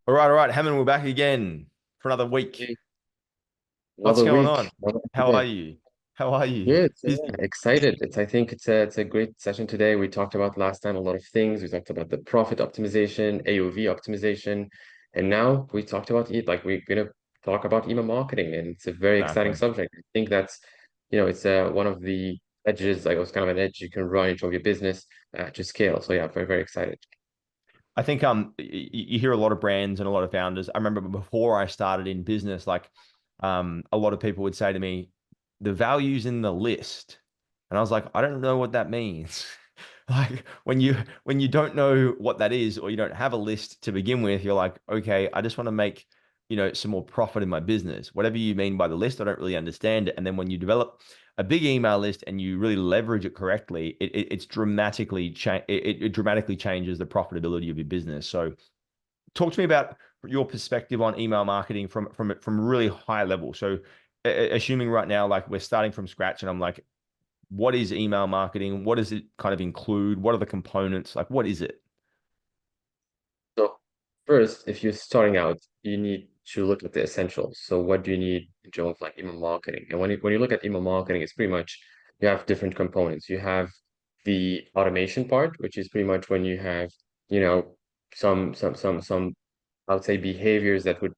All right, Hammond, we're back again for another week. Hey, What's another going on? week, another How are day. you? How are you? Good. Yeah, Busy. excited. I think it's a great session today. We talked about last time a lot of things. We talked about the profit optimization, AOV optimization, and now we talked about we're gonna talk about email marketing, and it's a very exciting Exactly. subject. I think that's it's one of the edges, like it's kind of an edge you can run into your business to scale. So yeah, very, very excited. I think you hear a lot of brands and a lot of founders. I remember before I started in business, like a lot of people would say to me, the value's in the list. And I was like, I don't know what that means. Like when you don't know what that is or you don't have a list to begin with, you're like, okay, I just want to make, some more profit in my business. Whatever you mean by the list, I don't really understand it. And then when you develop a big email list and you really leverage it correctly, it's it dramatically changes the profitability of your business. So talk to me about your perspective on email marketing from really high level. So assuming right now, like we're starting from scratch and I'm like, what is email marketing? What does it kind of include? What are the components? Like, what is it? So first, if you're starting out, you need to look at the essentials. So what do you need in terms of like email marketing? And when you look at email marketing, it's pretty much you have different components. You have the automation part, which is pretty much when you have, you know, some I would say behaviors that would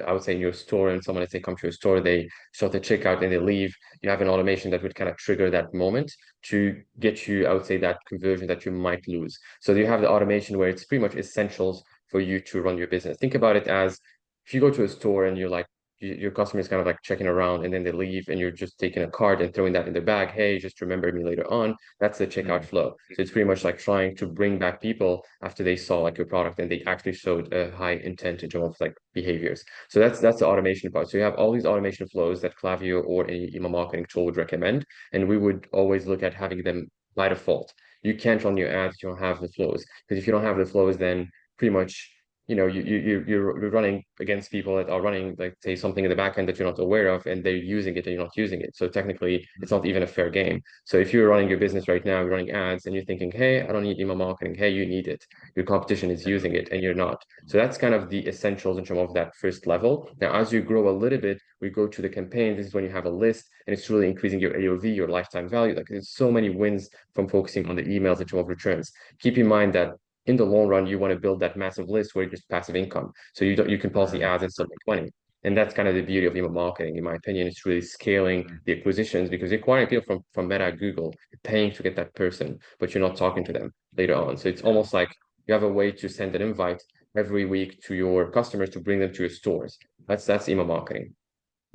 I would say in your store and someone, let's say, come to your store, they start the checkout and they leave. You have an automation that would kind of trigger that moment to get you, I would say, that conversion that you might lose. So you have the automation where it's pretty much essentials for you to run your business. Think about it as if you go to a store and you're like, your customer is kind of like checking around and then they leave and you're just taking a card and throwing that in their bag. Hey, just remember me later on. That's the checkout Mm. flow. So it's pretty much like trying to bring back people after they saw like your product and they actually showed a high intent in terms of like behaviors. So that's the automation part. So you have all these automation flows that Klaviyo or any email marketing tool would recommend, and we would always look at having them by default. You can't run your ads if you don't have the flows, because if you don't have the flows, then pretty much you're running against people that are running like say something in the back end that you're not aware of, and they're using it and you're not using it. So technically, it's not even a fair game. So if you're running your business right now, you're running ads, and you're thinking, hey, I don't need email marketing. Hey, you need it. Your competition is using it, and you're not. So that's kind of the essentials in terms of that first level. Now, as you grow a little bit, we go to the campaign. This is when you have a list and it's really increasing your AOV, your lifetime value. Like there's so many wins from focusing on the emails in terms of returns. Keep in mind that in the long run, you want to build that massive list where it's passive income. So you can pause the Mm. ads and still make money. And that's kind of the beauty of email marketing, in my opinion. It's really scaling Mm. the acquisitions because you're acquiring people from Meta, Google, you're paying to get that person, but you're not talking to them later on. So it's almost like you have a way to send an invite every week to your customers to bring them to your stores. That's email marketing.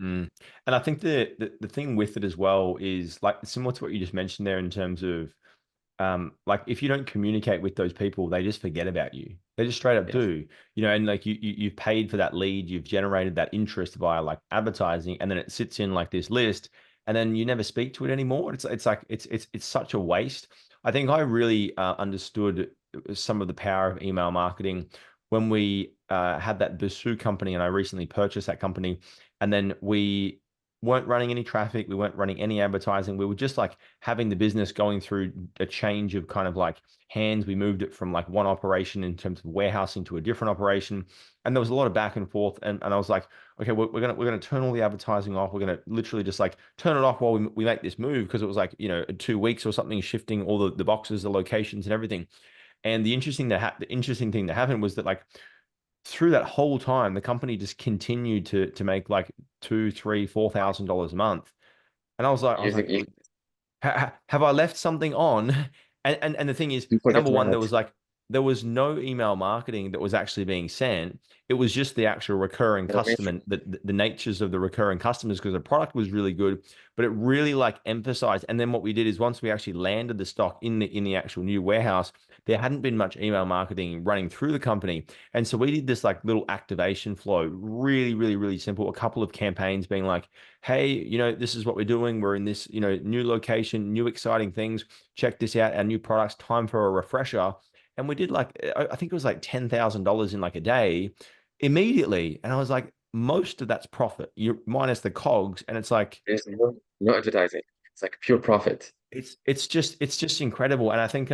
Mm. And I think the thing with it as well is like similar to what you just mentioned there in terms of like if you don't communicate with those people, they just forget about you. They just straight up Yes. do, and like you've paid for that lead, you've generated that interest via like advertising, and then it sits in like this list, and then you never speak to it anymore. It's like it's such a waste. I think I really understood some of the power of email marketing when we had that Basu company, and I recently purchased that company, and then we weren't running any traffic, we weren't running any advertising. We were just like having the business going through a change of kind of like hands. We moved it from like one operation in terms of warehousing to a different operation. And there was a lot of back and forth. And I was like, okay, we're gonna turn all the advertising off. We're gonna literally just like turn it off while we make this move because it was like, 2 weeks or something, shifting all the boxes, the locations and everything. And the interesting thing that happened was that like through that whole time, the company just continued to make like two, three, $4,000 a month. And I was like, Using have I left something on? And the thing is, you forget number to one, add. there was no email marketing that was actually being sent. It was just the actual recurring customer, the natures of the recurring customers, because the product was really good, but it really like emphasized. And then what we did is once we actually landed the stock in the actual new warehouse, there hadn't been much email marketing running through the company. And so we did this like little activation flow, really, really, really simple. A couple of campaigns being like, hey, this is what we're doing. We're in this, new location, new exciting things. Check this out, our new products, time for a refresher. And we did like, I think it was like $10,000 in like a day immediately. And I was like, most of that's profit. You minus the cogs. And it's like, There's no advertising. It's like pure profit. it's just incredible. And I think,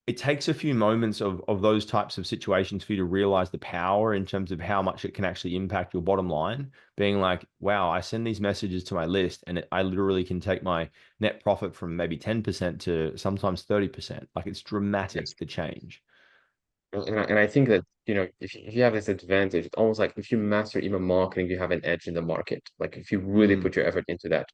it takes a few moments of those types of situations for you to realize the power in terms of how much it can actually impact your bottom line. Being like, wow, I send these messages to my list and I literally can take my net profit from maybe 10% to sometimes 30%. Like it's Yes. dramatic, the change. And I think that, if you have this advantage, it's almost like if you master email marketing, you have an edge in the market. Like if you really Mm, put your effort into that.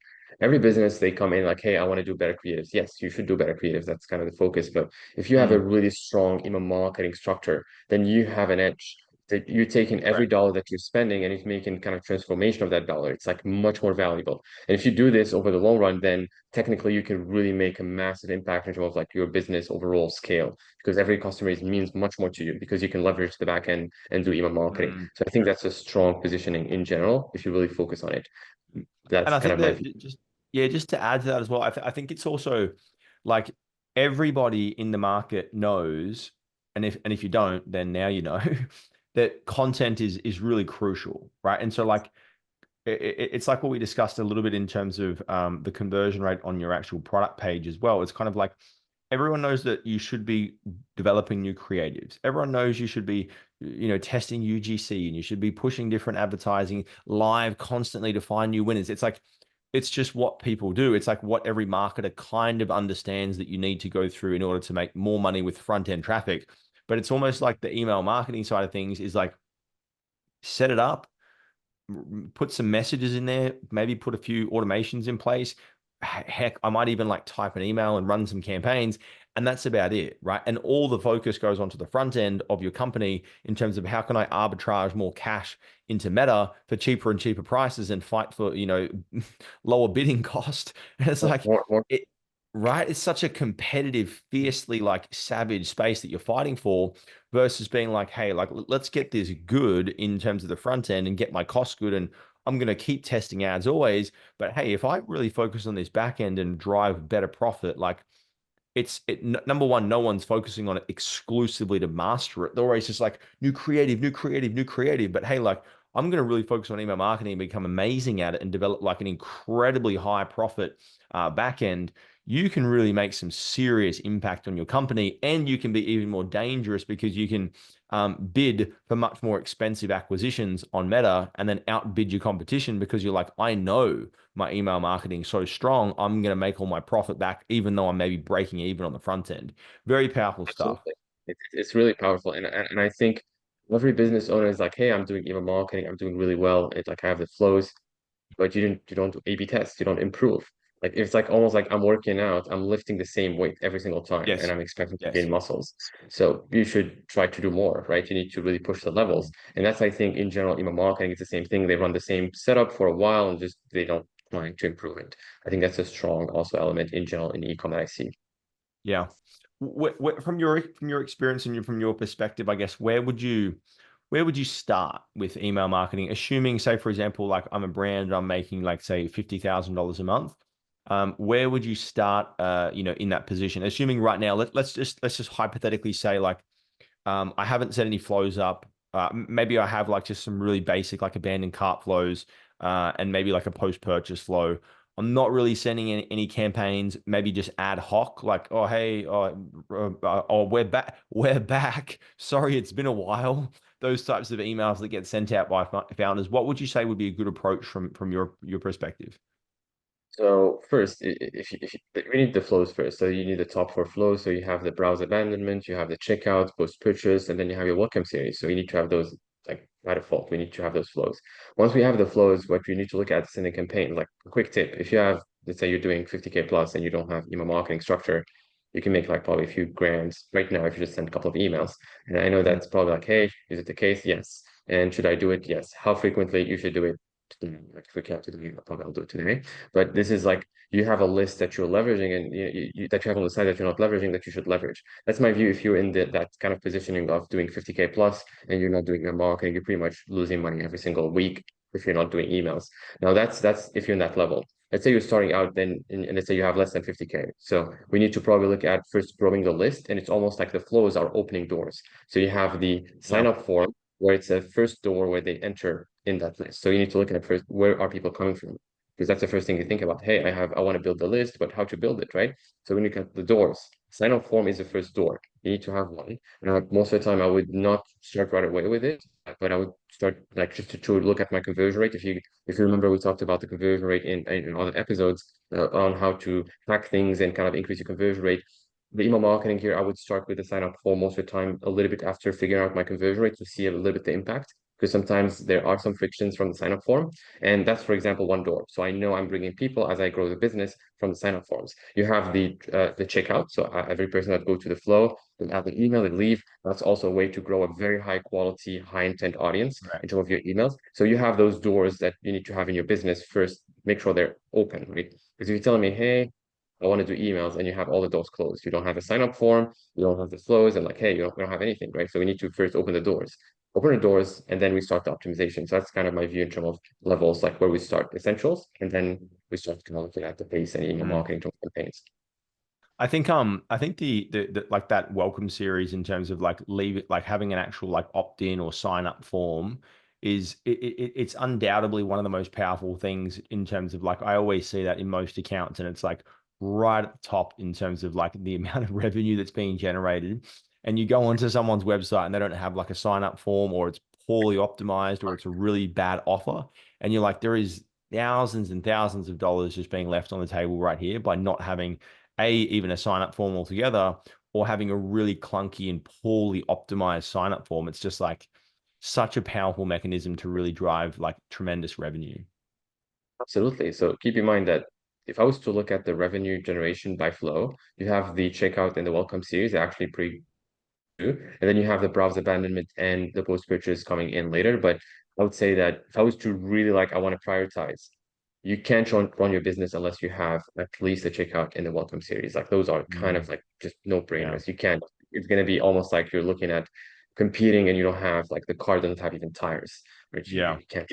Every business, they come in like, hey, I want to do better creatives. Yes, you should do better creatives. That's kind of the focus. But if you have a mm, really strong email marketing structure, then you have an edge. That you're taking every correct. dollar that you're spending and it's making kind of transformation of that dollar. It's like much more valuable. And if you do this over the long run, then technically you can really make a massive impact in terms of like your business overall scale because every customer means much more to you because you can leverage the back end and do email marketing. Mm. So I think that's a strong positioning in general if you really focus on it. And That's I kind think of my that view. just, yeah, just to add to that as well, I think it's also like everybody in the market knows, and if you don't, then now you know that content is really crucial, right? And so like it's like what we discussed a little bit in terms of the conversion rate on your actual product page as well. It's kind of like everyone knows that you should be developing new creatives. Everyone knows you should be, testing UGC and you should be pushing different advertising live constantly to find new winners. It's like, it's just what people do. It's like what every marketer kind of understands that you need to go through in order to make more money with front end traffic. But it's almost like the email marketing side of things is like set it up, put some messages in there, maybe put a few automations in place. Heck, I might even like type an email and run some campaigns, and that's about it, right? And all the focus goes onto the front end of your company in terms of how can I arbitrage more cash into Meta for cheaper and cheaper prices and fight for, lower bidding cost. And it's like More, it, right? It's such a competitive, fiercely like savage space that you're fighting for versus being like, hey, like let's get this good in terms of the front end and get my costs good. And I'm going to keep testing ads always. But hey, if I really focus on this back end and drive better profit, like number one, no one's focusing on it exclusively to master it. They're always just like new creative, new creative, new creative. But hey, like I'm going to really focus on email marketing and become amazing at it and develop like an incredibly high profit back end. You can really make some serious impact on your company, and you can be even more dangerous because you can bid for much more expensive acquisitions on Meta and then outbid your competition because you're like, I know my email marketing so strong, I'm going to make all my profit back, even though I'm maybe breaking even on the front end. Very powerful stuff. absolutely. It's really powerful. And I think every business owner is like, hey, I'm doing email marketing, I'm doing really well. It's like I have the flows. But you don't do A/B tests, you don't improve. Like it's like almost like I'm working out, I'm lifting the same weight every single time, and Yes. I'm expecting to gain Yes. muscles. So you should try to do more, right? You need to really push the levels. And that's I think in general, email marketing, it's the same thing. They run the same setup for a while and just they don't try to improve it. I think that's a strong also element in general in ecom that I see. Yeah. From your experience and from your perspective, I guess, where would you start with email marketing? Assuming, say, for example, like I'm a brand, I'm making like say $50,000 a month. Where would you start, in that position? Assuming right now, let's just hypothetically say like I haven't set any flows up. Maybe I have like just some really basic like abandoned cart flows, and maybe like a post-purchase flow. I'm not really sending any campaigns, maybe just ad hoc, like, oh, hey, oh, we're back. We're back. Sorry, it's been a while. Those types of emails that get sent out by founders. What would you say would be a good approach from your perspective? So first, we need the flows first. So you need the top four flows. So you have the browse abandonment, you have the checkout, post purchase, and then you have your welcome series. So you need to have those like by default. We need to have those flows. Once we have the flows, what we need to look at is in the campaign. Like a quick tip: if you have, let's say you're doing 50K plus and you don't have email marketing structure, you can make like probably a few grands right now if you just send a couple of emails. And I know Mm, that's probably like, hey, is it the case? Yes. And should I do it? Yes. How frequently you should do it? Like if we can't do it, probably I'll do it today. But this is like you have a list that you're leveraging and that you have on the side that you're not leveraging that you should leverage. That's my view. If you're in that kind of positioning of doing 50K plus and you're not doing your marketing, you're pretty much losing money every single week if you're not doing emails. Now that's if you're in that level. Let's say you're starting out then and let's say you have less than 50K. So we need to probably look at first growing the list and it's almost like the flows are opening doors. So you have the sign yeah. up form where it's a first door where they enter in that list. So you need to look at first where are people coming from? Because that's the first thing you think about. Hey, I want to build the list, but how to build it, right? So when you get the doors, sign up form is the first door. You need to have one. Most of the time, I would not start right away with it, but I would start like just to look at my conversion rate. If you remember, we talked about the conversion rate in other episodes on how to hack things and kind of increase your conversion rate. The email marketing here, I would start with the sign up form most of the time, a little bit after figuring out my conversion rate to see a little bit the impact. Because sometimes there are some frictions from the sign up form. And that's, for example, one door. So I know I'm bringing people as I grow the business from the sign up forms. You have the checkout. So every person that go to the flow, they have an email, they leave. That's also a way to grow a very high quality, high intent audience in Correct. terms of your emails. So you have those doors that you need to have in your business first. Make sure they're open, right? Because if you're telling me, hey, I want to do emails, and you have all the doors closed. You don't have a sign up form, you don't have the flows, and like, hey, you don't have anything, right? So we need to first open the doors, and then we start the optimization. So that's kind of my view in terms of levels, like where we start essentials, and then we start kind of looking at the base and email Mm. marketing campaigns. I think the like that welcome series in terms of like leave it like having an actual like opt-in or sign up form is it's undoubtedly one of the most powerful things in terms of like I always see that in most accounts and it's like right at the top in terms of like the amount of revenue that's being generated. And you go onto someone's website and they don't have like a sign up form or it's poorly optimized or it's a really bad offer. And you're like, there is thousands and thousands of dollars just being left on the table right here by not having even a sign up form altogether or having a really clunky and poorly optimized sign up form. It's just like such a powerful mechanism to really drive like tremendous revenue. Absolutely. So keep in mind that if I was to look at the revenue generation by flow, you have the checkout and the welcome series, they're actually pretty good. And then you have the browse abandonment and the post purchase coming in later. But I would say that if I was to really like, I want to prioritize, you can't run your business unless you have at least the checkout and the welcome series. Like those are kind Mm, of like just no yeah. brainers. You can't, it's going to be almost like you're looking at competing and you don't have like the car doesn't have even tires, which Yeah. you can't.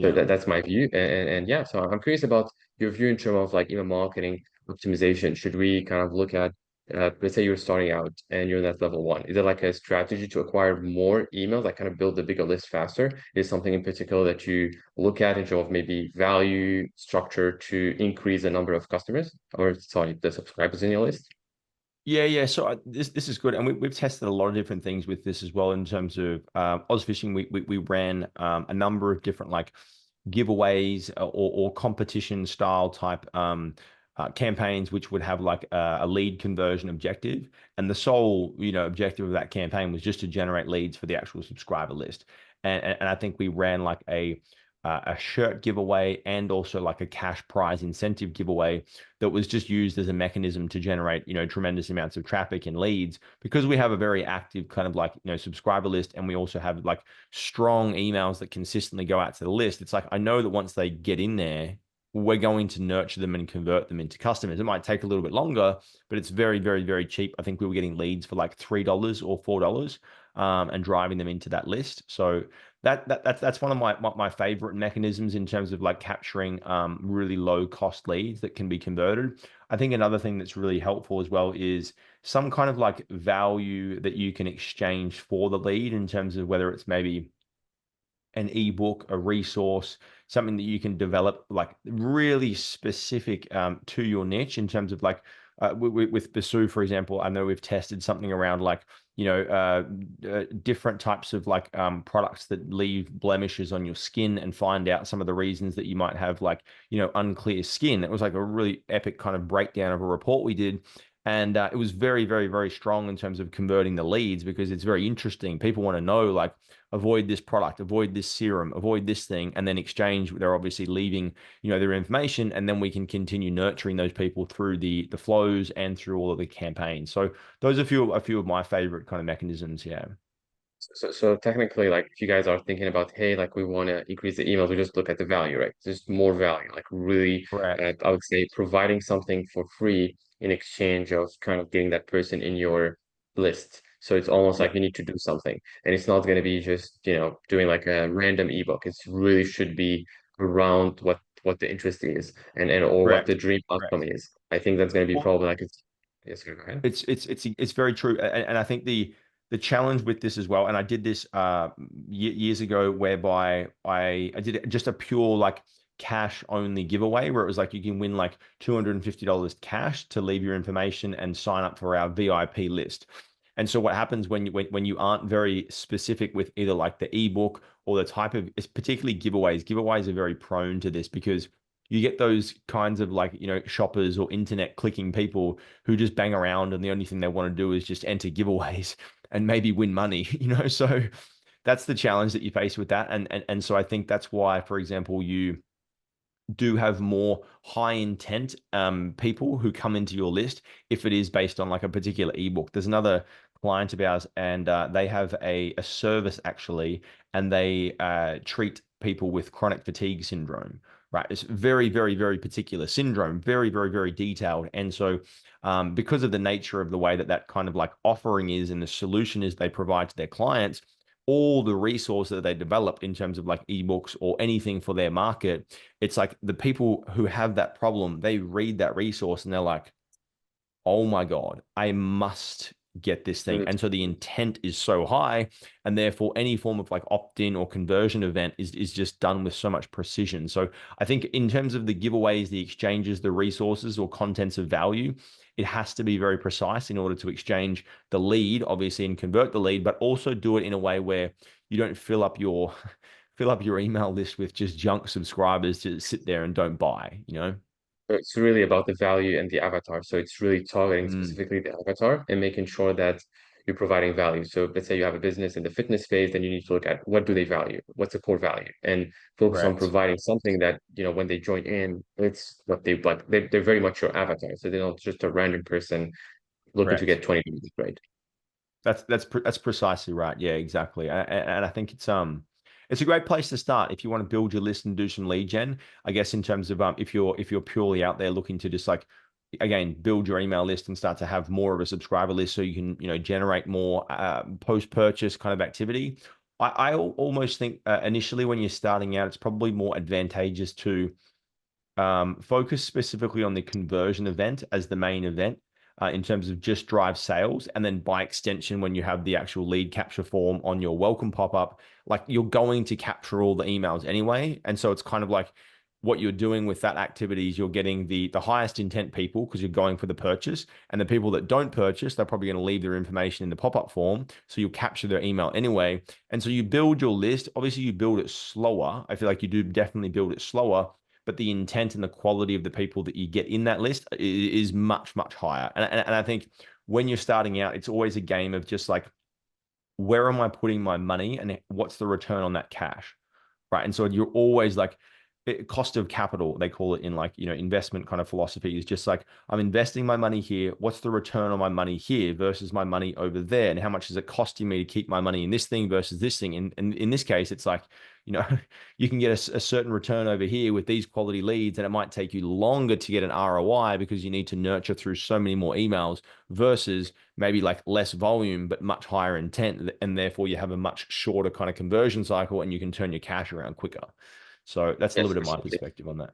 So Yeah. that's my view. And yeah, so I'm curious about your view in terms of like email marketing optimization. Should we kind of look at, let's say you're starting out and you're at level one. Is it like a strategy to acquire more emails, like kind of build a bigger list faster? Is something in particular that you look at in terms of maybe value structure to increase the number of customers or sorry, the subscribers in your list? Yeah. So this is good, and we've tested a lot of different things with this as well. In terms of Oz Fishing, we ran a number of different like giveaways or competition style type campaigns, which would have like a lead conversion objective, and the sole objective of that campaign was just to generate leads for the actual subscriber list. And I think we ran like a shirt giveaway and also like a cash prize incentive giveaway that was just used as a mechanism to generate tremendous amounts of traffic and leads because we have a very active kind of like subscriber list and we also have like strong emails that consistently go out to the list. It's like I know that once they get in there, we're going to nurture them and convert them into customers. It might take a little bit longer, but it's very, very, very cheap. I think we were getting leads for like $3 or $4, and driving them into that list. So that's one of my favorite mechanisms in terms of like capturing really low cost leads that can be converted. I think another thing that's really helpful as well is some kind of like value that you can exchange for the lead in terms of whether it's maybe an ebook, a resource, something that you can develop like really specific to your niche in terms of like with Basu, for example, I know we've tested something around like, different types of like products that leave blemishes on your skin and find out some of the reasons that you might have like, unclear skin. It was like a really epic kind of breakdown of a report we did. And it was very, very, very strong in terms of converting the leads because it's very interesting. People want to know like, avoid this product, avoid this serum, avoid this thing, and then exchange. They're obviously leaving, their information, and then we can continue nurturing those people through the flows and through all of the campaigns. So those are a few of my favorite kind of mechanisms. Yeah. So technically, like if you guys are thinking about, hey, like we want to increase the emails, we just look at the value, right? Just more value, like really, Correct. I would say providing something for free in exchange of kind of getting that person in your list. So it's almost Yeah. like you need to do something, and it's not going to be just doing like a random ebook. It really should be around what the interest is and or what the Correct. dream outcome Correct. is. I think that's going to be Well, probably like it's yes, go ahead. it's very true, and I think the challenge with this as well, and I did this years ago, whereby I did just a pure like cash only giveaway, where it was like you can win like $250 cash to leave your information and sign up for our VIP list. And so what happens when you aren't very specific with either like the ebook or the type of, it's particularly giveaways. Giveaways are very prone to this because you get those kinds of like, shoppers or internet clicking people who just bang around and the only thing they want to do is just enter giveaways and maybe win money, So that's the challenge that you face with that. And so I think that's why, for example, you do have more high intent people who come into your list if it is based on like a particular ebook. There's another client of ours, and they have a service actually, and they treat people with chronic fatigue syndrome. Right, it's very, very, very particular syndrome, very, very, very detailed, and so because of the nature of the way that that kind of like offering is and the solution is they provide to their clients, all the resources that they develop in terms of like ebooks or anything for their market, it's like the people who have that problem, they read that resource and they're like, oh my God, I must get this thing. Mm. And so the intent is so high, and therefore any form of like opt-in or conversion event is just done with so much precision. So I think in terms of the giveaways, the exchanges, the resources or contents of value, it has to be very precise in order to exchange the lead, obviously, and convert the lead, but also do it in a way where you don't fill up your fill up your email list with just junk subscribers to sit there and don't buy. It's really about the value and the avatar. So it's really targeting Mm, specifically the avatar and making sure that you're providing value. So let's say you have a business in the fitness phase, then you need to look at what do they value? What's the core value? And focus on correct. providing something that, when they join in, it's what they like. They're very much your avatar. So they're not just a random person looking to Correct. get 20 views, right? That's precisely right. Yeah, exactly. And I think it's a great place to start if you want to build your list and do some lead gen. I guess in terms of if you're purely out there looking to just like again build your email list and start to have more of a subscriber list so you can generate more post purchase kind of activity. I almost think initially when you're starting out, it's probably more advantageous to focus specifically on the conversion event as the main event in terms of just drive sales. And then by extension, when you have the actual lead capture form on your welcome pop up, like you're going to capture all the emails anyway. And so it's kind of like what you're doing with that activity is you're getting the highest intent people because you're going for the purchase. And the people that don't purchase, they're probably going to leave their information in the pop up form. So you'll capture their email anyway. And so you build your list. Obviously, you build it slower. I feel like you do definitely build it slower, but the intent and the quality of the people that you get in that list is much, much higher. And I think when you're starting out, it's always a game of just like, where am I putting my money and what's the return on that cash? Right. And so you're always like, cost of capital, they call it in like, investment kind of philosophy is just like, I'm investing my money here. What's the return on my money here versus my money over there? And how much is it costing me to keep my money in this thing versus this thing? And in this case, it's like, you know, you can get a certain return over here with these quality leads, and it might take you longer to get an ROI because you need to nurture through so many more emails versus maybe like less volume, but much higher intent. And therefore you have a much shorter kind of conversion cycle and you can turn your cash around quicker. So that's a Yes, little bit for of my sure. perspective on that.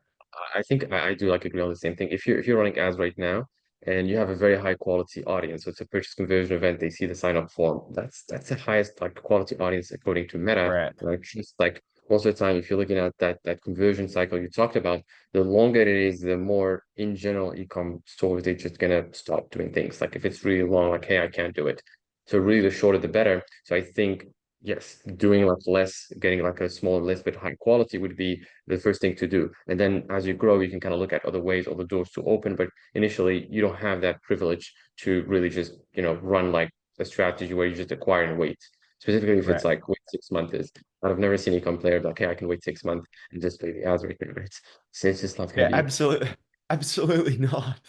I think I do like agree on the same thing. If you're running ads right now and you have a very high quality audience, so it's a purchase conversion event, they see the sign up form. That's the highest like quality audience according to Meta. Right, Like just like most of the time, if you're looking at that conversion cycle you talked about, the longer it is, the more in general ecom stores they're just gonna stop doing things. Like if it's really long, like hey, I can't do it. So really the shorter the better. So I think yes, doing like less, getting like a smaller list but high quality would be the first thing to do. And then as you grow, you can kind of look at other ways, other doors to open. But initially, you don't have that privilege to really just, run like a strategy where you just acquire and wait. Specifically, if it's right. like wait 6 months is. I've never seen a player like, hey, I can wait 6 months and just play the ads right there, right? So it's just not going Yeah, to be. absolutely. Absolutely not.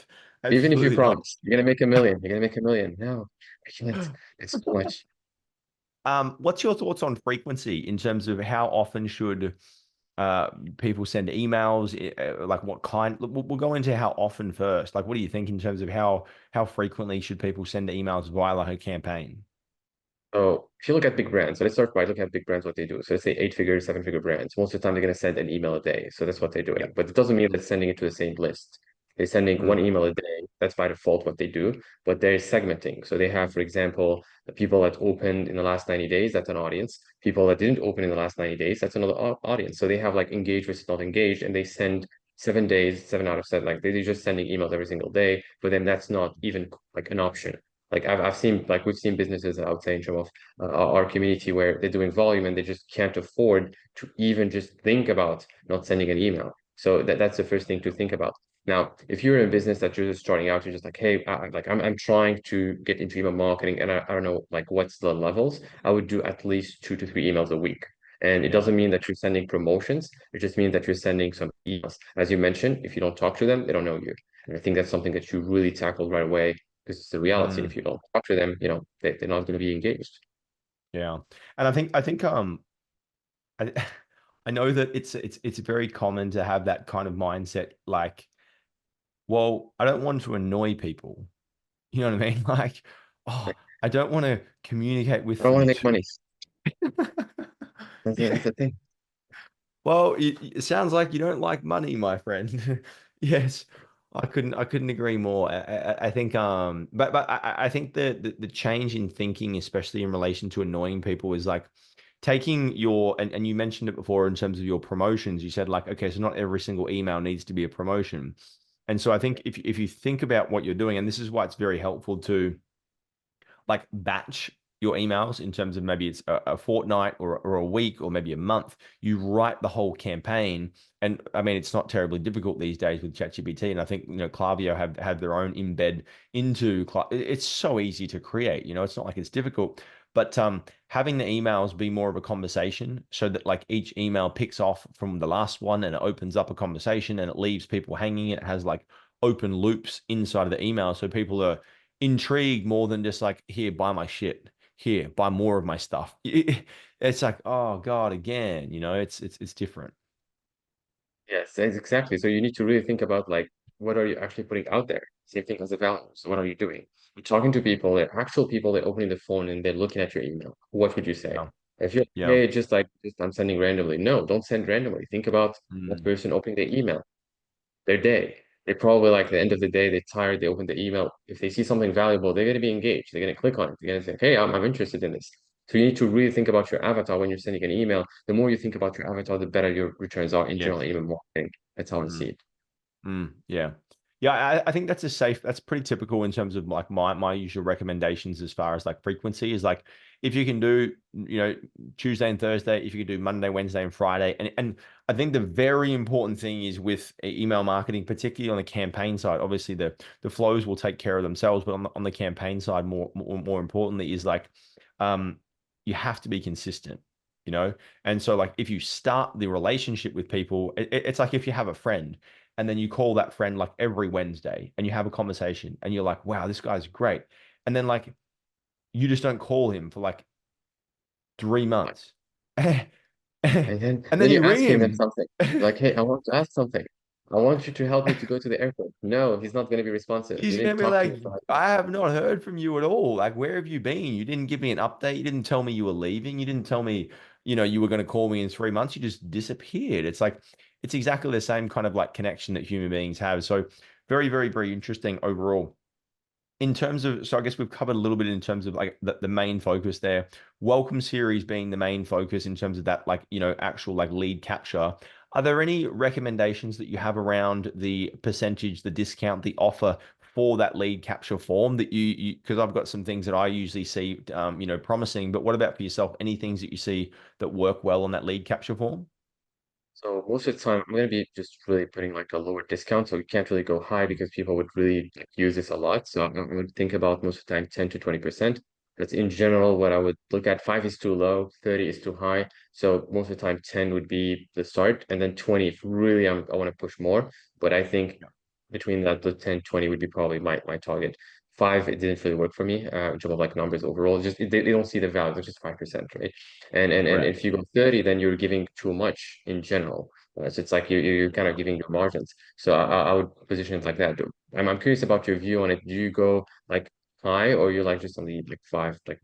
Even if you Absolutely not. promise, you're going to make a million, you're going to make a million. No, I can't. It's too much. What's your thoughts on frequency in terms of how often should uh, people send emails? Like what kind? We'll go into how often first. Like, what do you think in terms of how frequently should people send emails via like a campaign? So if you look at big brands, so let's start by looking at big brands, what they do. So let's say 8 figure, 7 figure brands. Most of the time, they're going to send an email a day. So that's what they're Yeah. doing. But it doesn't mean they're sending it to the same list. They're sending one Mm, email a day. That's by default what they do. But they're segmenting. So they have, for example, the people that opened in the last 90 days, that's an audience. People that didn't open in the last 90 days, that's another audience. So they have like engaged versus not engaged, and they send 7 days, 7 out of 7. Like they're just sending emails every single day. But then that's not even like an option. Like I've seen, like we've seen businesses, I would say in terms of our community, where they're doing volume and they just can't afford to even just think about not sending an email. So that's the first thing to think about. Now, if you're in a business that you're just starting out, you're just like, hey, like I'm trying to get into email marketing, and I don't know like what's the levels. I would do at least 2 to 3 emails a week. And it Yeah. doesn't mean that you're sending promotions. It just means that you're sending some emails. As you mentioned, if you don't talk to them, they don't know you. And I think that's something that you really tackled right away, because it's the reality. Mm, If you don't talk to them, they're not going to be engaged. yeah. And I think I I know that it's very common to have that kind of mindset, like, well, I don't want to annoy people. You know what I mean? Like, oh, Like, I don't want to communicate I with don't want to them make too. money. That's Yeah. the thing. Well, it sounds like you don't like money, my friend. Yes, I couldn't agree more. I think but I think the change in thinking, especially in relation to annoying people, is like taking your and you mentioned it before in terms of your promotions. You said like, okay, so not every single email needs to be a promotion. And so I think if you think about what you're doing, and this is why it's very helpful to like batch your emails in terms of maybe it's a fortnight or a week or maybe a month. You write the whole campaign. And I mean, it's not terribly difficult these days with ChatGPT. And I think, Klaviyo have their own embed into, it's so easy to create, it's not like it's difficult. But having the emails be more of a conversation so that like each email picks off from the last one and it opens up a conversation and it leaves people hanging. It has like open loops inside of the email. So people are intrigued more than just like, here, buy my shit. Here, buy more of my stuff. It's like, oh God, again, it's different. Yes, exactly. So you need to really think about like what are you actually putting out there? Same thing as the values. What are you doing? You're talking to people, they're actual people, they're opening the phone and they're looking at your email. What would you say? Yeah. If you're, Yeah. hey, just I'm sending randomly. No, don't send randomly. Think about that Mm, person opening their email, their day. They probably like the end of the day, they're tired, they open the email. If they see something valuable, they're going to be engaged. They're going to click on it. They're going to say, hey, I'm interested in this. So you need to really think about your avatar when you're sending an email. The more you think about your avatar, the better your returns are in general, yes. even more. I think that's how I see Mm. it. Yeah. Yeah, I think that's pretty typical in terms of like my usual recommendations as far as like frequency is like if you can do, Tuesday and Thursday, if you can do Monday, Wednesday, and Friday. And I think the very important thing is with email marketing, particularly on the campaign side, obviously the flows will take care of themselves, but on the campaign side, more importantly, is like um you have to be consistent, you know? And so like if you start the relationship with people, it's like if you have a friend and then you call that friend like every Wednesday and you have a conversation and you're like, wow, this guy's great. And then like you just don't call him for like 3 months. And then And then then you you're ring asking them him. something. Like, hey, I want to ask something. I want you to help me to go to the airport. No, he's not going to be responsive. You He's gonna didn't be talk to like, him for I have not heard from you at all. Like, where have you been? You didn't give me an update. You didn't tell me you were leaving. You didn't tell me, you were going to call me in 3 months. You just disappeared. It's like, it's exactly the same kind of like connection that human beings have. So very, very, very interesting overall. In terms of, so I guess we've covered a little bit in terms of like the main focus there. Welcome series being the main focus in terms of that, like, actual like lead capture. Are there any recommendations that you have around the percentage, the discount, the offer for that lead capture form that because I've got some things that I usually see, promising, but what about for yourself? Any things that you see that work well on that lead capture form? So most of the time, I'm gonna be just really putting like a lower discount, so you can't really go high because people would really like, use this a lot. So I would think about most of the time 10 to 20%. That's in general what I would look at. 5 is too low, 30 is too high. So most of the time, 10 would be the start, and then 20 if really I want to push more. But I think Yeah. between that, the 10, 20 would be probably my target. 5, it didn't really work for me in terms of like numbers overall. Just they don't see the value, which is 5%, right? And if Correct. you go 30, then you're giving too much in general. So it's like you're kind of giving your margins. So I would position it like that. I'm curious about your view on it. Do you go like high or you like just on the like 5? Like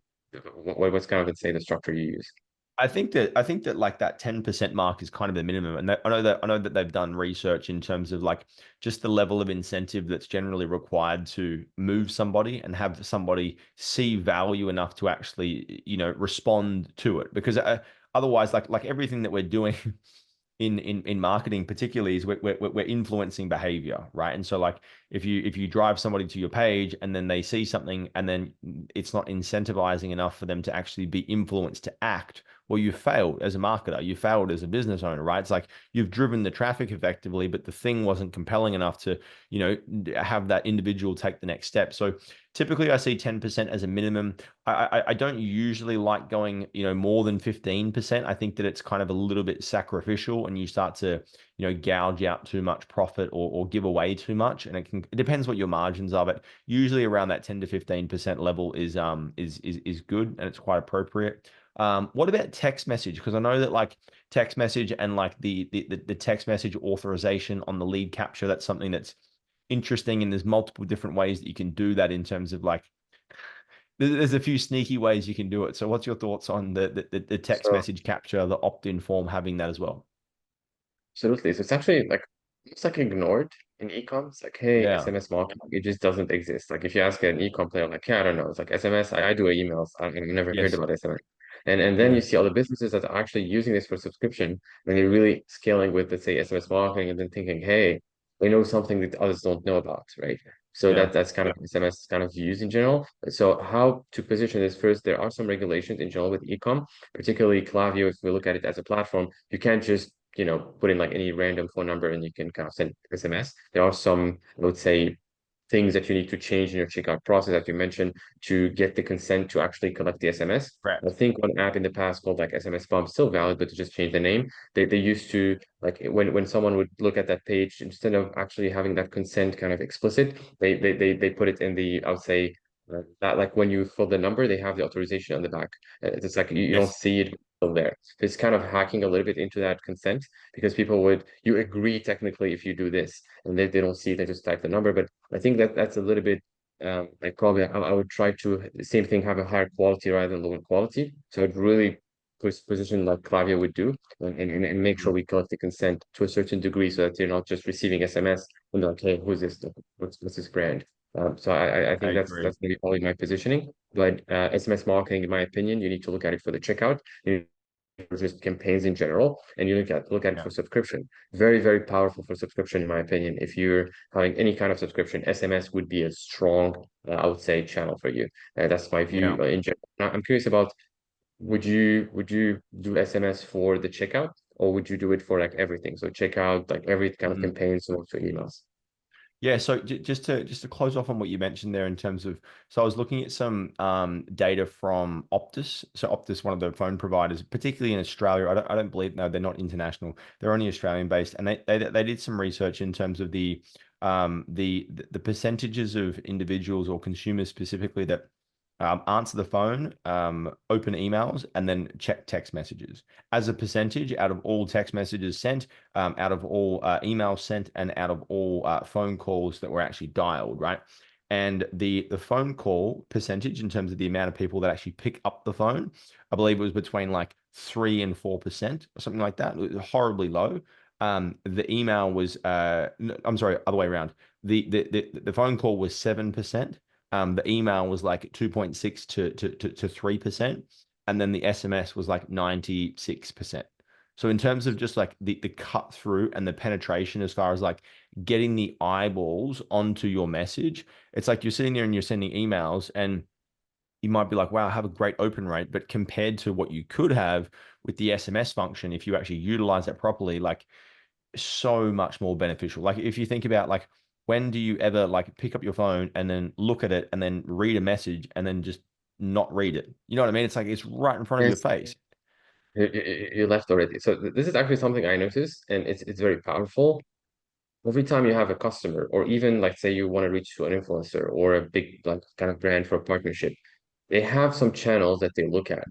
what's kind of, let's say, the structure you use? I think that like that 10% mark is kind of the minimum. And I know that they've done research in terms of like just the level of incentive that's generally required to move somebody and have somebody see value enough to actually, respond to it. Because otherwise, like everything that we're doing in marketing particularly is we're influencing behavior, right? And so like if you drive somebody to your page and then they see something and then it's not incentivizing enough for them to actually be influenced to act, well, you failed as a marketer, you failed as a business owner, right? It's like you've driven the traffic effectively, but the thing wasn't compelling enough to, have that individual take the next step. So typically I see 10% as a minimum. I don't usually like going, more than 15%. I think that it's kind of a little bit sacrificial and you start to, gouge out too much profit or give away too much. And it depends what your margins are, but usually around that 10 to 15% level is good and it's quite appropriate. What about text message? Because I know that like text message and like the text message authorization on the lead capture, that's something that's interesting and there's multiple different ways that you can do that in terms of like there's a few sneaky ways you can do it. So what's your thoughts on the text So message capture, the opt-in form having that as well? absolutely. So it's actually like it's like ignored in ecom. It's like, hey, Yeah. SMS marketing, it just doesn't exist. Like if you ask an ecom player, like, yeah, I don't know. It's like SMS, I do emails. I've never heard Yes. about SMS. And then you Yeah. see other businesses that are actually using this for subscription and they're really scaling with, let's say, SMS marketing and then thinking, hey, they know something that others don't know about, right? So Yeah. that's kind of SMS kind of used in general. So how to position this first, there are some regulations in general with ecom, particularly Klaviyo, if we look at it as a platform, you can't just put in like any random phone number and you can kind of send SMS. There are some, I would say, things that you need to change in your checkout process, as you mentioned, to get the consent to actually collect the SMS. I Correct. think one app in the past called like SMS Bump, still valid, but to just change the name. They used to like when someone would look at that page, instead of actually having that consent kind of explicit, they put it in the, I would say, that like when you fill the number, they have the authorization on the back. It's like you don't Yes. see it there. It's kind of hacking a little bit into that consent because people would you agree technically if you do this and they don't see it, they just type the number. But I think that that's a little bit like probably I would try to the same thing, have a higher quality rather than lower quality. So I'd really position like Klaviyo would do and make sure Mhm. we collect the consent to a certain degree so that you're not just receiving SMS and like, hey, who's this? What's this brand? So I I think agree. that's maybe probably my positioning. But SMS marketing, in my opinion, you need to look at it for the checkout. You just campaigns in general, and you look at it Yeah. for subscription. Very, very powerful for subscription, in my opinion. If you're having any kind of subscription, SMS would be a strong, I would say, channel for you. That's my view Yeah. in general. Now, I'm curious about would you do SMS for the checkout, or would you do it for like everything? So checkout, like every kind of Mhm. campaign, so for emails. Yeah, so just to close off on what you mentioned there in terms of, so I was looking at some data from Optus. So Optus, one of the phone providers, particularly in Australia. I don't believe, no, they're not international. They're only Australian based, and they did some research in terms of the percentages of individuals or consumers specifically that answer the phone, open emails, and then check text messages as a percentage out of all text messages sent, out of all emails sent, and out of all phone calls that were actually dialed, right? And the phone call percentage in terms of the amount of people that actually pick up the phone, I believe it was between like 3 and 4% or something like that. It was horribly low. The email was I'm sorry, other way around. The phone call was 7%. The email was like 2.6 to 3%. And then the SMS was like 96%. So in terms of just like the cut through and the penetration as far as like getting the eyeballs onto your message, it's like you're sitting there and you're sending emails and you might be like, wow, I have a great open rate. But compared to what you could have with the SMS function, if you actually utilize it properly, like so much more beneficial. Like if you think about like when do you ever like pick up your phone and then look at it and then read a message and then just not read it? You know what I mean? It's like it's right in front of your Yes, face. you left already. So this is actually something I noticed, and it's very powerful. Every time you have a customer, or even like say you want to reach to an influencer or a big like kind of brand for a partnership, they have some channels that they look at,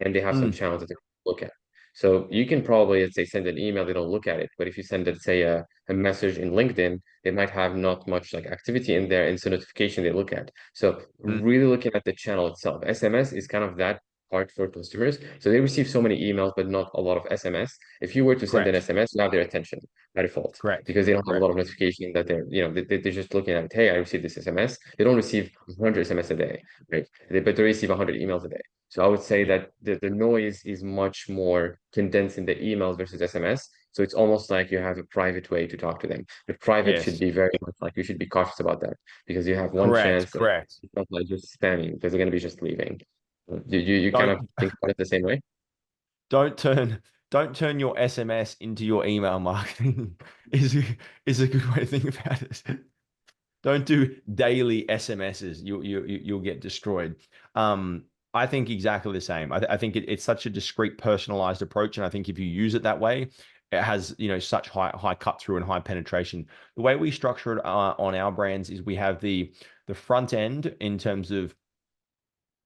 and they have some Mm, channels that they look at. So you can probably, let's say, send an email, they don't look at it. But if you send, let's say, a message in LinkedIn, they might have not much like activity in there, and it's a notification they look at. So mm, really looking at the channel itself. SMS is kind of that part for customers. So they receive so many emails, but not a lot of SMS. If you were to send an correct. SMS, you have their attention by default Correct. because they don't have a lot of Correct. notification that they're just looking at, hey, I received this SMS. They don't receive 100 SMS a day, right? But they receive 100 emails a day. So I would say Yeah. that the noise is much more condensed in the emails versus SMS. So it's almost like you have a private way to talk to them. The private should Yes. be very much like you should be cautious about that because you have one Correct. chance that Correct. it's not like just spamming because they're going to be just leaving. You kind of Don't think about it the same way? don't turn don't turn your SMS into your email marketing is is a good way to think about it. Don't do daily SMSs. You'll get destroyed. I think exactly the same. I think it's such a discrete, personalized approach, and I think if you use it that way, it has such high cut through and high penetration. The way we structure it on our brands is we have the front end in terms of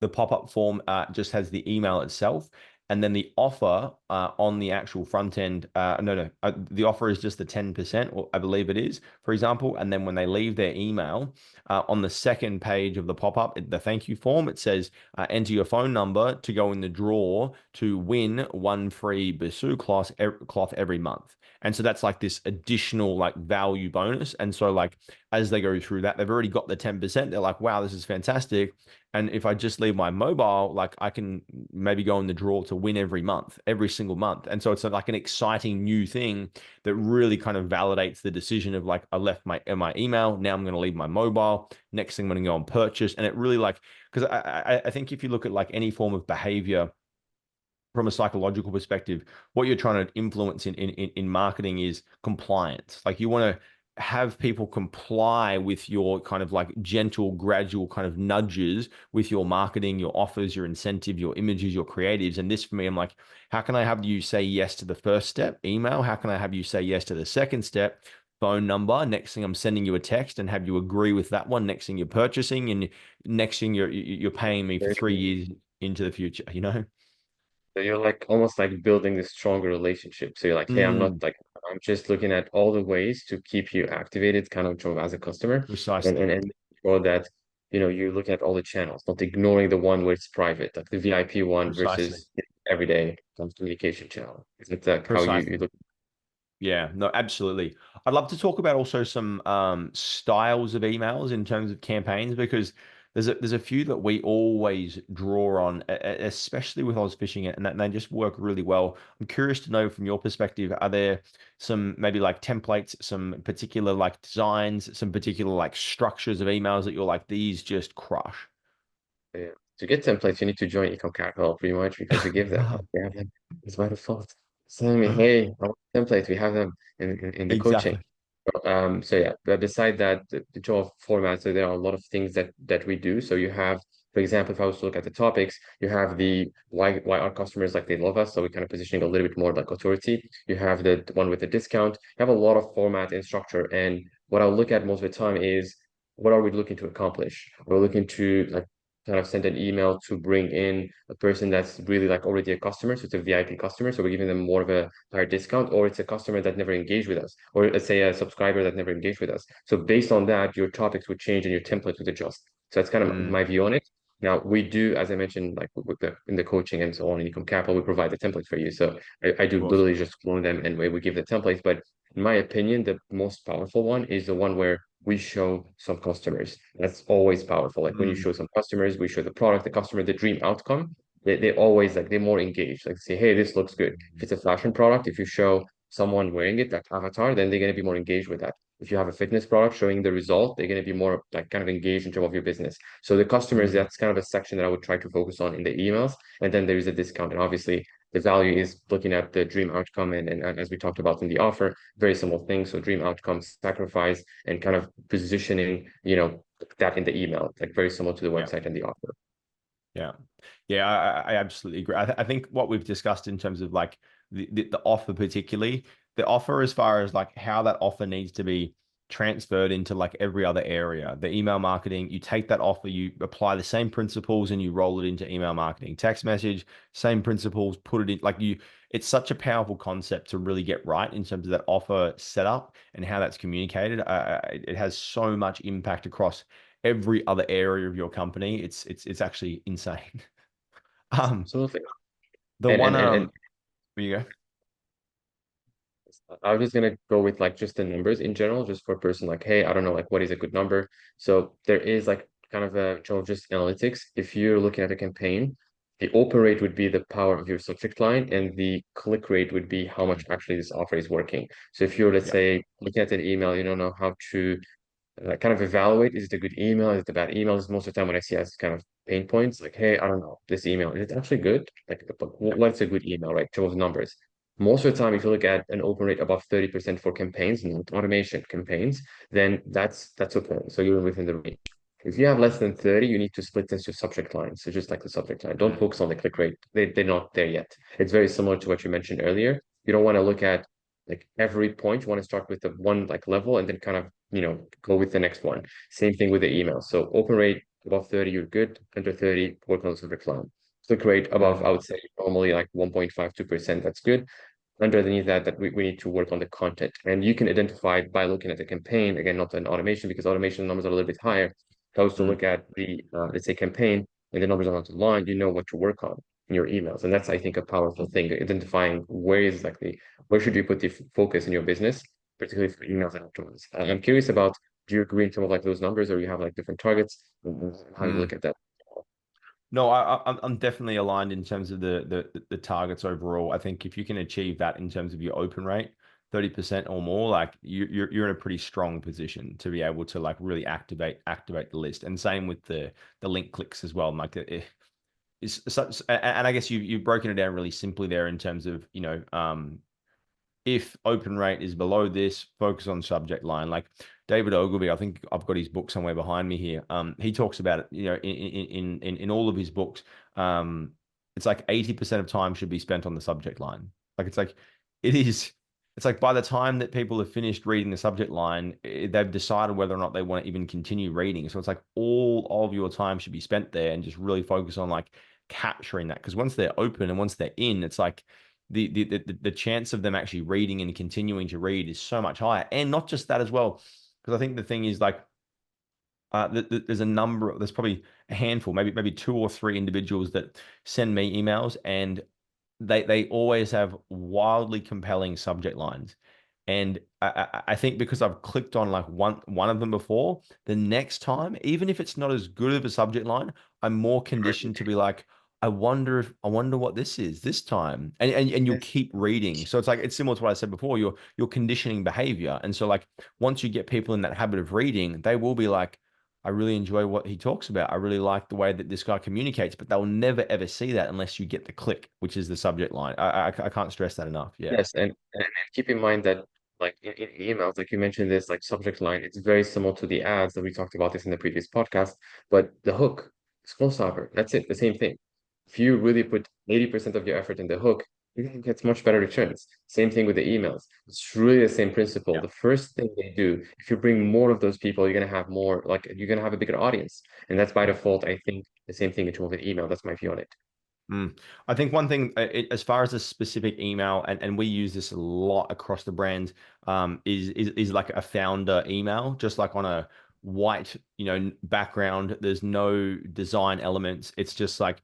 the pop-up form just has the email itself, and then the offer on the actual front end. No, the offer is just the 10%, or I believe it is, for example. And then when they leave their email, on the second page of the pop-up, the thank you form, it says enter your phone number to go in the draw to win one free Bisou cloth every month. And so that's like this additional like value bonus. And so like as they go through that, they've already got the 10%. They're like, wow, this is fantastic. And if I just leave my mobile, like I can maybe go in the draw to win every month, every single month. And so it's like an exciting new thing that really kind of validates the decision of like, I left my email. Now I'm going to leave my mobile. Next thing I'm going to go and purchase. And it really like, because I think if you look at like any form of behavior from a psychological perspective, what you're trying to influence in marketing is compliance. Like you want to have people comply with your kind of like gentle, gradual kind of nudges with your marketing, your offers, your incentive, your images, your creatives. And this for me, I'm like, how can I have you say yes to the first step, email? How can I have you say yes to the second step, phone number? Next thing I'm sending you a text and have you agree with that one. Next thing you're purchasing, and next thing you're paying me for 3 years into the future, you know? So you're like almost like building this stronger relationship. So you're like, hey, I'm not Mm, like I'm just looking at all the ways to keep you activated, kind of as a customer, precisely. and make sure that you're looking at all the channels, not ignoring the one where it's private, like the VIP one Precisely. versus everyday communication channel. Is it like how you Precisely. look? Yeah, no, absolutely. I'd love to talk about also some styles of emails in terms of campaigns, because there's a few that we always draw on, especially with Oz Fishing, and they just work really well. I'm curious to know from your perspective, are there some maybe like templates, some particular like designs, some particular like structures of emails that you're like, these just crush? Yeah. To get templates, you need to join eCom Capital pretty much because we give them. We have them. It's by default. Send me, hey, I want templates. We have them in the coaching. Exactly. So yeah, but beside that, the job format, so there are a lot of things that we do. So you have, for example, if I was to look at the topics, you have the why our customers like they love us. So we're kind of positioning a little bit more like authority. You have the one with the discount. You have a lot of format and structure. And what I'll look at most of the time is what are we looking to accomplish? We're looking to like kind of send an email to bring in a person that's really like already a customer. So it's a VIP customer. So we're giving them more of a higher discount, or it's a customer that never engaged with us, or let's say a subscriber that never engaged with us. So based on that, your topics would change and your template would adjust. So that's kind of Mm, my view on it. Now we do, as I mentioned, like with in the coaching and so on in Ecom Capital, we provide the template for you. So I of do course. literally just clone them and we give the templates. But in my opinion, the most powerful one is the one where we show some customers. That's always powerful. Like when you Mm, show some customers, we show the product, the customer, the dream outcome. They always like they're more engaged. Like say, hey, this looks good. If it's a fashion product, if you show someone wearing it, that avatar, then they're going to be more engaged with that. If you have a fitness product showing the result, they're going to be more like kind of engaged in terms of your business. So the customers, mm, that's kind of a section that I would try to focus on in the emails. And then there is a discount. And obviously the value is looking at the dream outcome. And as we talked about in the offer, very similar things. So dream outcome, sacrifice, and kind of positioning, that in the email, like very similar to the yeah. website and the offer. Yeah. Yeah, I absolutely agree. I think what we've discussed in terms of like the offer, particularly the offer, as far as like how that offer needs to be transferred into like every other area. The email marketing, you take that offer, you apply the same principles and you roll it into email marketing. Text message, same principles, put it in like it's such a powerful concept to really get right in terms of that offer setup and how that's communicated. It has so much impact across every other area of your company. It's actually insane. Um, Absolutely. the And one and and, and there you go. I was just gonna go with like just the numbers in general, just for a person like, hey, I don't know, like what is a good number? So there is like kind of a just analytics. If you're looking at a campaign, The open rate would be the power of your subject line, and the click rate would be how much actually this offer is working. So if you're, let's Yeah. say, looking at an email, you don't know how to kind of evaluate, is it a good email, is it a bad email? Is most of the time what I see as kind of pain points, like, hey, I don't know, this email, is it actually good? Like, but what's a good email, right? Show us numbers. Most of the time, if you look at an open rate above 30% for campaigns, not automation campaigns, then that's okay. So you're within the range. If you have less than 30, you need to split test your subject line. So just like the subject line, don't Mm. focus on the click rate. They're not there yet. It's very similar to what you mentioned earlier. You don't want to look at like every point. You want to start with the one like level and then kind of, go with the next one. Same thing with the email. So open rate above 30, you're good. Under 30, work on the subject line. Click rate above, Mm. I would say normally like 1.52%. That's good. Underneath that we need to work on the content. And you can identify by looking at the campaign, again, not an automation, because automation numbers are a little bit higher. If I was to Mm. look at the, let's say, campaign and the numbers are not aligned, you know what to work on in your emails. And that's, I think, a powerful thing, identifying where should you put the focus in your business, particularly for emails and afterwards. I'm curious about, do you agree in terms of like those numbers, or you have like different targets? How you Mm. look at that? No, I'm definitely aligned in terms of the targets overall. I think if you can achieve that in terms of your open rate, 30% or more, like you're in a pretty strong position to be able to like really activate the list. And same with the link clicks as well. Like it's such, and I guess you've broken it down really simply there in terms of, if open rate is below this, focus on subject line. Like David Ogilvy, I think I've got his book somewhere behind me here. He talks about it, in all of his books. It's like 80% of time should be spent on the subject line. Like it is. It's like by the time that people have finished reading the subject line, they've decided whether or not they want to even continue reading. So it's like all of your time should be spent there and just really focus on like capturing that. Because once they're open and once they're in, it's like the chance of them actually reading and continuing to read is so much higher. And not just that as well, because I think the thing is like there's probably a handful, maybe two or three individuals that send me emails, and they always have wildly compelling subject lines. And I think because I've clicked on like one of them before, the next time, even if it's not as good of a subject line, I'm more conditioned to be like, I wonder what this is this time. And you'll keep reading. So it's like it's similar to what I said before. You're conditioning behavior. And so like once you get people in that habit of reading, they will be like, I really enjoy what he talks about. I really like the way that this guy communicates, but they'll never ever see that unless you get the click, which is the subject line. I can't stress that enough. Yeah. Yes, and keep in mind that like in emails, like you mentioned this like subject line, it's very similar to the ads that we talked about this in the previous podcast, but the hook, scroll stopper, that's it, the same thing. If you really put 80% of your effort in the hook, you're gonna get much better returns. Same thing with the emails. It's really the same principle. Yeah. The first thing they do, if you bring more of those people, you're gonna have more, like you're gonna have a bigger audience. And that's by Yeah. default, I think the same thing in terms of email. That's my view on it. Mm. I think one thing, as far as a specific email, and we use this a lot across the brand, is like a founder email, just like on a white, background. There's no design elements. It's just like,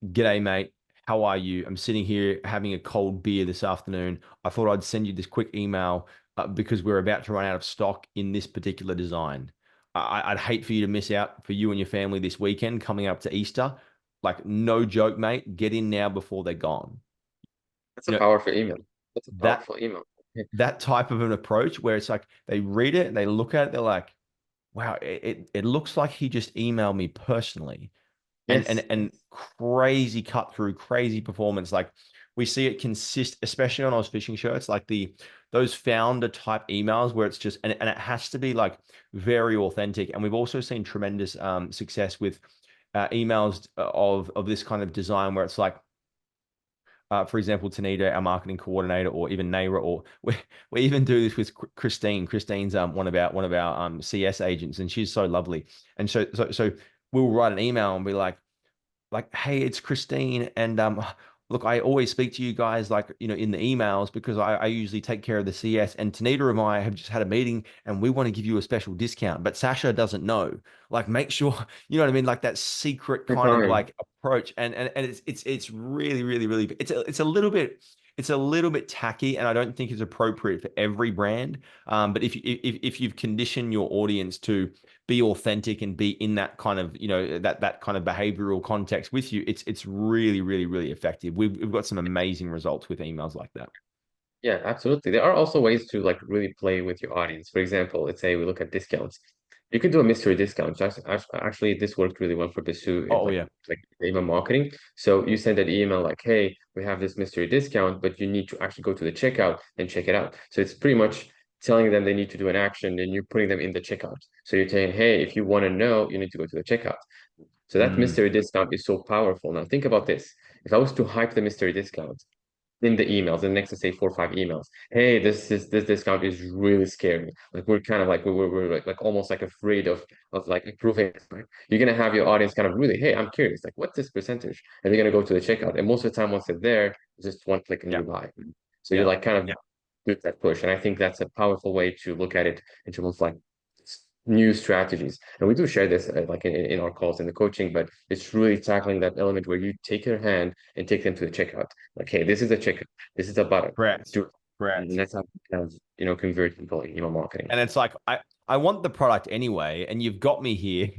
"G'day, mate. How are you? I'm sitting here having a cold beer this afternoon. I thought I'd send you this quick email because we're about to run out of stock in this particular design. I'd hate for you to miss out for you and your family this weekend coming up to Easter. Like, no joke, mate. Get in now before they're gone." That's a You know, powerful email. That's a that powerful email. that type of an approach where it's like they read it and they look at it, they're like, wow, it looks like he just emailed me personally. and and Yes. and crazy cut through, crazy performance. Like we see it consist, especially on those fishing shirts, like those founder type emails where it's just and it has to be like very authentic. And we've also seen tremendous success with emails of this kind of design where it's like for example, Tanita, our marketing coordinator, or even Naira, or we even do this with Christine. Christine's one of our CS agents, and she's so lovely. And so we'll write an email and be like, hey, it's Christine, and look, I always speak to you guys like in the emails because I usually take care of the CS, and Tanita and I have just had a meeting and we want to give you a special discount, but Sasha doesn't know. Like, make sure you know what I mean, like that secret Every kind of time. like approach, and it's really, really, really, it's a little bit. it's a little bit tacky, and I don't think it's appropriate for every brand. But if you've conditioned your audience to be authentic and be in that kind of, that kind of behavioral context with you, it's really, really, really effective. We've got some amazing results with emails like that. Yeah, absolutely. There are also ways to like really play with your audience. For example, let's say we look at discounts. You could do a mystery discount. Actually, this worked really well for Bisu, Oh yeah. like email marketing. So you send an email like, "Hey, we have this mystery discount, but you need to actually go to the checkout and check it out." So it's pretty much telling them they need to do an action, and you're putting them in the checkout. So you're saying, "Hey, if you want to know, you need to go to the checkout." So that Mm, mystery discount is so powerful. Now think about this. If I was to hype the mystery discount in the emails, the next, to say 4 or 5 emails. Hey, this discount is really scary. Like we're kind of like we're like almost like afraid of like approving it, right? You're gonna have your audience kind of really, hey, I'm curious, like what's this percentage? And they're gonna go to the checkout. And most of the time, once they're there, it's just one click and yeah. you buy. So you're Yeah. like kind of do that push. And I think that's a powerful way to look at it in terms of like new strategies. And we do share this like in our calls in the coaching, but it's really tackling that element where you take their hand and take them to the checkout. Like, hey, this is a checkout. This is a button. Correct. Do it. And Correct. that's how you kind of, convert people in email marketing. And it's like, I want the product anyway, and you've got me here,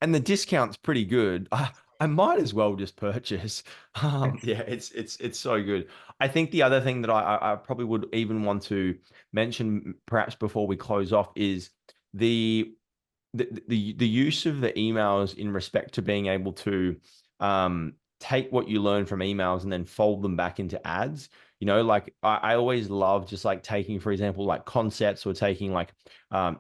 and the discount's pretty good. I might as well just purchase. Yeah, it's so good. I think the other thing that I probably would even want to mention, perhaps before we close off, is the the use of the emails in respect to being able to take what you learn from emails and then fold them back into ads. Like I always love just like taking, for example, like concepts, or taking like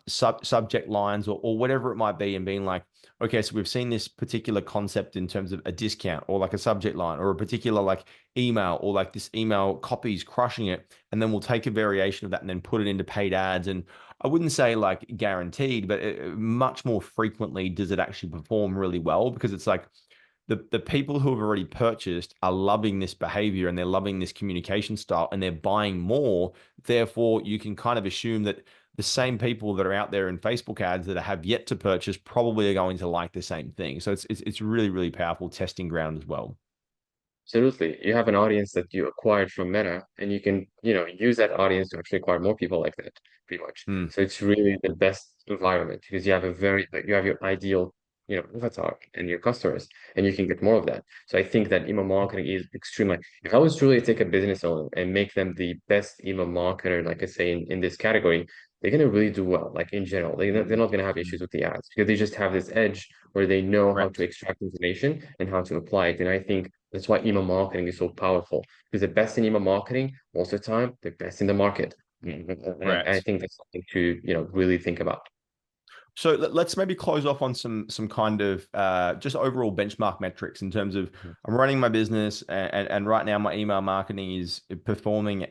subject lines, or whatever it might be, and being like, okay, so we've seen this particular concept in terms of a discount, or like a subject line, or a particular like email, or like this email copy's crushing it. And then we'll take a variation of that and then put it into paid ads. And I wouldn't say like guaranteed, but much more frequently does it actually perform really well, because it's like the people who have already purchased are loving this behavior, and they're loving this communication style, and they're buying more. Therefore, you can kind of assume that the same people that are out there in Facebook ads that have yet to purchase probably are going to like the same thing. So it's really, really powerful testing ground as well. Absolutely. You have an audience that you acquired from Meta, and you can, use that audience to actually acquire more people like that, pretty much. Mm, So it's really the best environment because you have you have your ideal, avatar and your customers, and you can get more of that. So I think that email marketing is extremely, if I was truly to take a business owner and make them the best email marketer, like I say, in this category, they're going to really do well, like in general. They're not going to have issues mm. with the ads because they just have this edge where they know how to Correct. extract information and how to apply it. And I think that's why email marketing is so powerful because the best in email marketing, most of the time, the best in the market. And I Correct. think that's something to, really think about. So let's maybe close off on some kind of just overall benchmark metrics in terms of, I'm running my business, and right now my email marketing is performing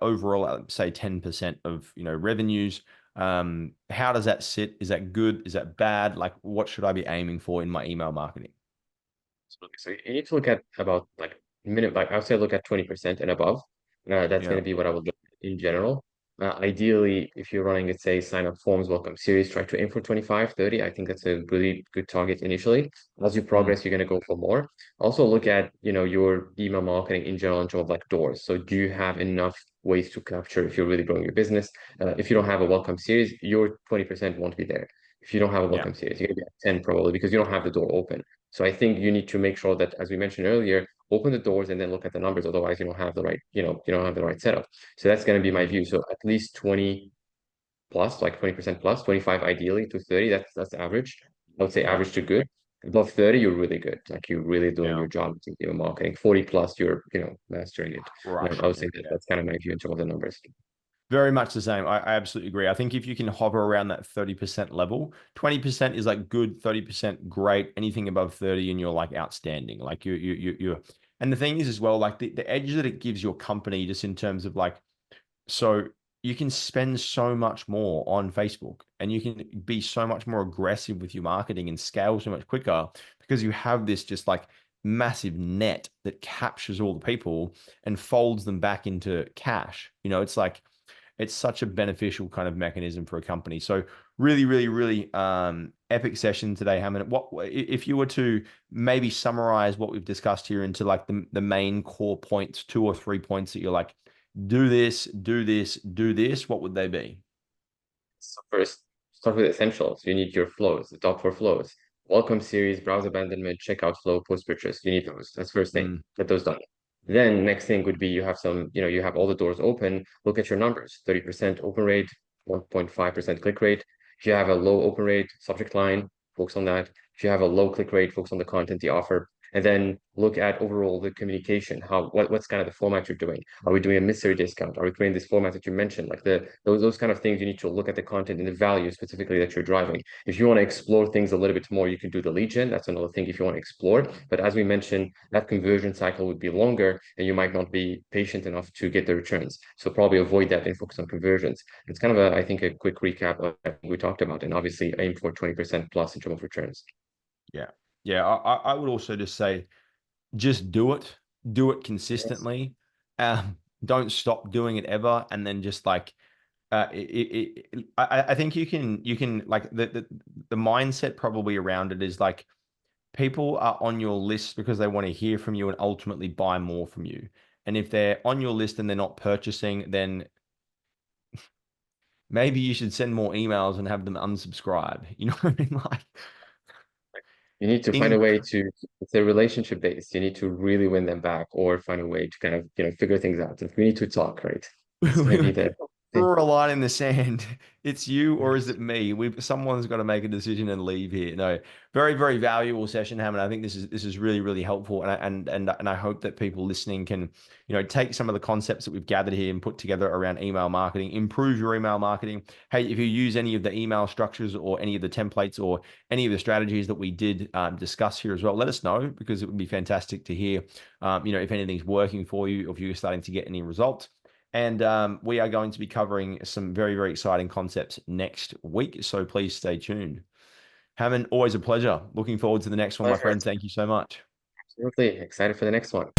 overall at, say, 10% of revenues. How does that sit? Is that good? Is that bad? Like, what should I be aiming for in my email marketing? Absolutely. So you need to look at about like minimum, like I would say look at 20% and above. That's going Yeah. to be what I would look at in general. Ideally, if you're running, let's say, sign up forms, welcome series, try to aim for 25, 30. I think that's a really good target initially. As you Mm, progress, you're going to go for more. Also look at, your email marketing in general in terms of like doors. So do you have enough ways to capture if you're really growing your business? If you don't have a welcome series, your 20% won't be there. If you don't have a yeah. welcome series, you're going to be at 10 probably because you don't have the door open. So I think you need to make sure that, as we mentioned earlier, open the doors and then look at the numbers. Otherwise, you don't have the right, you don't have the right setup. So that's going to be my Mm, view. So at least 20 plus, like 20% plus, 25 ideally to 30. That's average. I would say yeah. average to good. Above 30, you're really good. Like you're really doing Yeah. your job in your marketing. 40 plus, you're, mastering it. And I would Crushing say it. that Yeah. that's kind of my view in terms of the numbers. Very much the same. I absolutely agree. I think if you can hover around that 30% level, 20% is like good, 30% great. Anything above 30 and you're like outstanding. Like you're, and the thing is as well, like the edge that it gives your company, just in terms of like, so you can spend so much more on Facebook, and you can be so much more aggressive with your marketing and scale so much quicker, because you have this just like massive net that captures all the people and folds them back into cash. It's like, it's such a beneficial kind of mechanism for a company. So really, really, really epic session today, Hammond. What if you were to maybe summarize what we've discussed here into like the main core points, 2 or 3 points that you're like, do this, do this, do this, what would they be? So first, start with essentials. You need your flows, the top four flows. Welcome series, browse abandonment, checkout flow, post purchase. You need those. That's first thing. Mm, Get those done. Then next thing would be you have some, you have all the doors open. Look at your numbers. 30% open rate, 1.5% click rate. If you have a low open rate, subject line, focus on that. If you have a low click rate, focus on the content, the offer. And then look at overall the communication. What's kind of the format you're doing? Are we doing a mystery discount? Are we creating this format that you mentioned? Like those kind of things, you need to look at the content and the value specifically that you're driving. If you want to explore things a little bit more, you can do the lead gen. That's another thing if you want to explore. But as we mentioned, that conversion cycle would be longer and you might not be patient enough to get the returns. So probably avoid that and focus on conversions. It's kind of I think a quick recap of what we talked about, and obviously aim for 20% plus in terms of returns. yeah. Yeah. I would also just say, just do it Yes. consistently. Don't stop doing it ever. And then just like, I think you can like the mindset probably around it is like people are on your list because they want to hear from you and ultimately buy more from you. And if they're on your list and they're not purchasing, then maybe you should send more emails and have them unsubscribe. You know what I mean? Like, You need to find in a way to, it's a relationship based. You need to really win them back or find a way to kind of, figure things out. We need to talk, right? That's maybe the thing. draw a line in the sand. It's you or is it me? Someone's got to make a decision and leave here. No, very, very valuable session, Hammond. I think this is really, really helpful. And I hope that people listening can, take some of the concepts that we've gathered here and put together around email marketing, improve your email marketing. Hey, if you use any of the email structures or any of the templates or any of the strategies that we did discuss here as well, let us know because it would be fantastic to hear, if anything's working for you, or if you're starting to get any results. And we are going to be covering some very, very exciting concepts next week. So please stay tuned. Hammond, always a pleasure. Looking forward to the next one, my Pleasure. friend. Thank you so much. Absolutely excited for the next one.